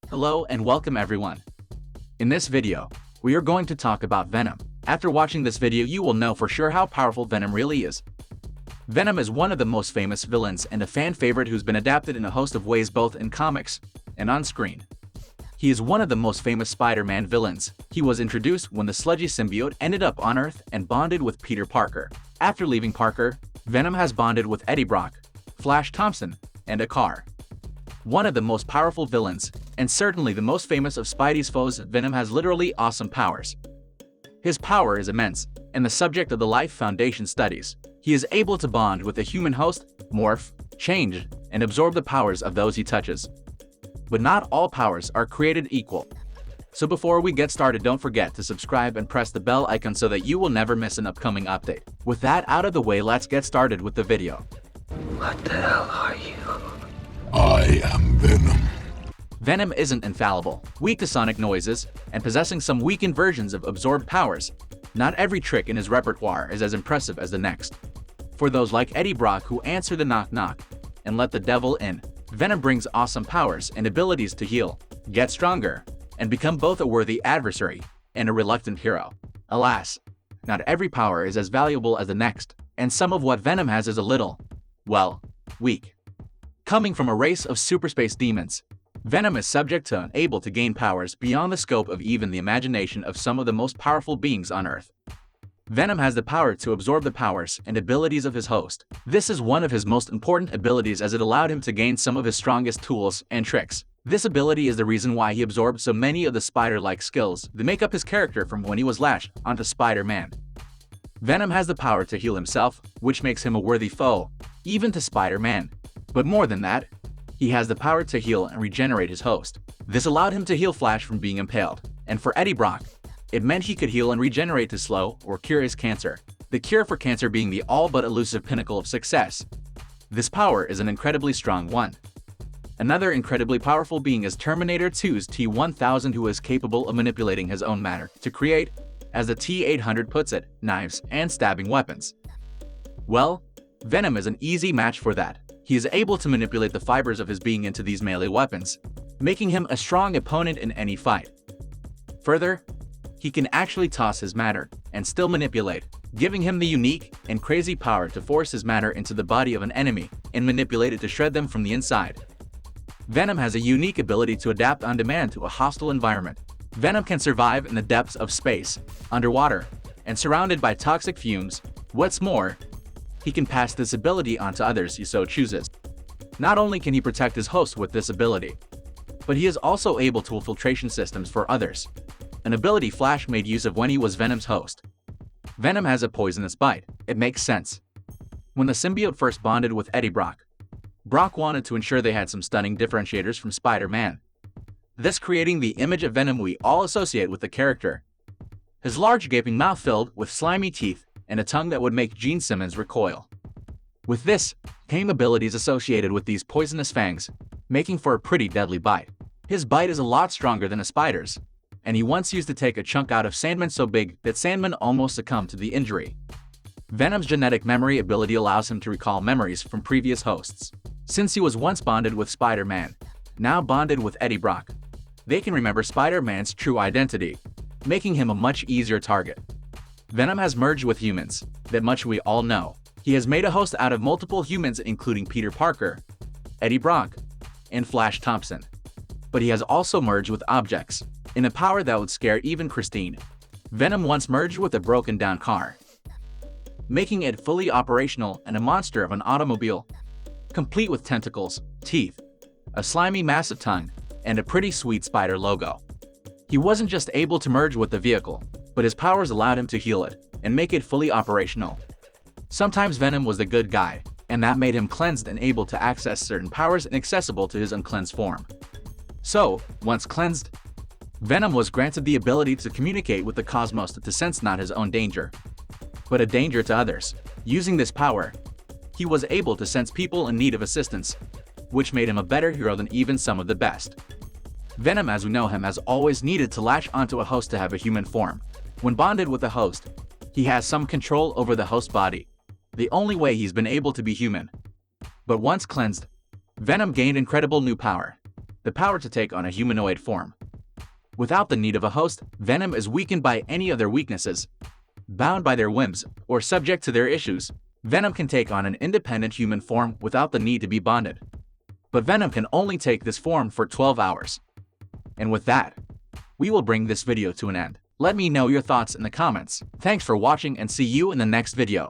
Hello and welcome everyone. In this video, we are going to talk about Venom. After watching this video you will know for sure how powerful Venom really is. Venom is one of the most famous villains and a fan favorite who's been adapted in a host of ways both in comics and on screen. He is one of the most famous Spider-Man villains. He was introduced when the Sludgey symbiote ended up on Earth and bonded with Peter Parker. After leaving Parker, Venom has bonded with Eddie Brock, Flash Thompson, and a car. One of the most powerful villains, and certainly the most famous of Spidey's foes, Venom has literally awesome powers. His power is immense, and the subject of the Life Foundation studies. He is able to bond with a human host, morph, change, and absorb the powers of those he touches. But not all powers are created equal. So before we get started, don't forget to subscribe and press the bell icon so that you will never miss an upcoming update. With that out of the way, let's get started with the video. What the hell are you? I am Venom. Venom isn't infallible, weak to sonic noises, and possessing some weakened versions of absorbed powers. Not every trick in his repertoire is as impressive as the next. For those like Eddie Brock who answer the knock-knock and let the devil in, Venom brings awesome powers and abilities to heal, get stronger, and become both a worthy adversary and a reluctant hero. Alas, not every power is as valuable as the next, and some of what Venom has is a little, well, weak. Coming from a race of superspace demons, Venom is subject to unable to gain powers beyond the scope of even the imagination of some of the most powerful beings on Earth. Venom has the power to absorb the powers and abilities of his host. This is one of his most important abilities as it allowed him to gain some of his strongest tools and tricks. This ability is the reason why he absorbed so many of the spider-like skills that make up his character from when he was latched onto Spider-Man. Venom has the power to heal himself, which makes him a worthy foe, even to Spider-Man. But more than that, he has the power to heal and regenerate his host. This allowed him to heal Flash from being impaled, and for Eddie Brock, it meant he could heal and regenerate to slow or cure his cancer, the cure for cancer being the all but elusive pinnacle of success. This power is an incredibly strong one. Another incredibly powerful being is Terminator 2's T-1000, who is capable of manipulating his own matter to create, as the T-800 puts it, knives and stabbing weapons. Well, Venom is an easy match for that. He is able to manipulate the fibers of his being into these melee weapons, making him a strong opponent in any fight. Further, he can actually toss his matter and still manipulate, giving him the unique and crazy power to force his matter into the body of an enemy and manipulate it to shred them from the inside. Venom has a unique ability to adapt on demand to a hostile environment. Venom can survive in the depths of space, underwater, and surrounded by toxic fumes. What's more, he can pass this ability on to others he so chooses. Not only can he protect his host with this ability, but he is also able to filtration systems for others, an ability Flash made use of when he was Venom's host. Venom has a poisonous bite. It makes sense. When the symbiote first bonded with Eddie Brock, Brock wanted to ensure they had some stunning differentiators from Spider-Man, thus creating the image of Venom we all associate with the character. His large gaping mouth filled with slimy teeth and a tongue that would make Gene Simmons recoil. With this came abilities associated with these poisonous fangs, making for a pretty deadly bite. His bite is a lot stronger than a spider's, and he once used to take a chunk out of Sandman so big that Sandman almost succumbed to the injury. Venom's genetic memory ability allows him to recall memories from previous hosts. Since he was once bonded with Spider-Man, now bonded with Eddie Brock, they can remember Spider-Man's true identity, making him a much easier target. Venom has merged with humans, that much we all know. He has made a host out of multiple humans including Peter Parker, Eddie Brock, and Flash Thompson. But he has also merged with objects, in a power that would scare even Christine. Venom once merged with a broken down car, making it fully operational and a monster of an automobile, complete with tentacles, teeth, a slimy massive tongue, and a pretty sweet spider logo. He wasn't just able to merge with the vehicle, but his powers allowed him to heal it and make it fully operational. Sometimes Venom was the good guy, and that made him cleansed and able to access certain powers inaccessible to his uncleansed form. So, once cleansed, Venom was granted the ability to communicate with the cosmos to sense not his own danger, but a danger to others. Using this power, he was able to sense people in need of assistance, which made him a better hero than even some of the best. Venom as we know him has always needed to latch onto a host to have a human form. When bonded with a host, he has some control over the host body, the only way he's been able to be human. But once cleansed, Venom gained incredible new power. the power to take on a humanoid form. Without the need of a host, Venom is weakened by any of their weaknesses. Bound by their whims, or subject to their issues, Venom can take on an independent human form without the need to be bonded. But Venom can only take this form for 12 hours. And with that, we will bring this video to an end. Let me know your thoughts in the comments. Thanks for watching and see you in the next video.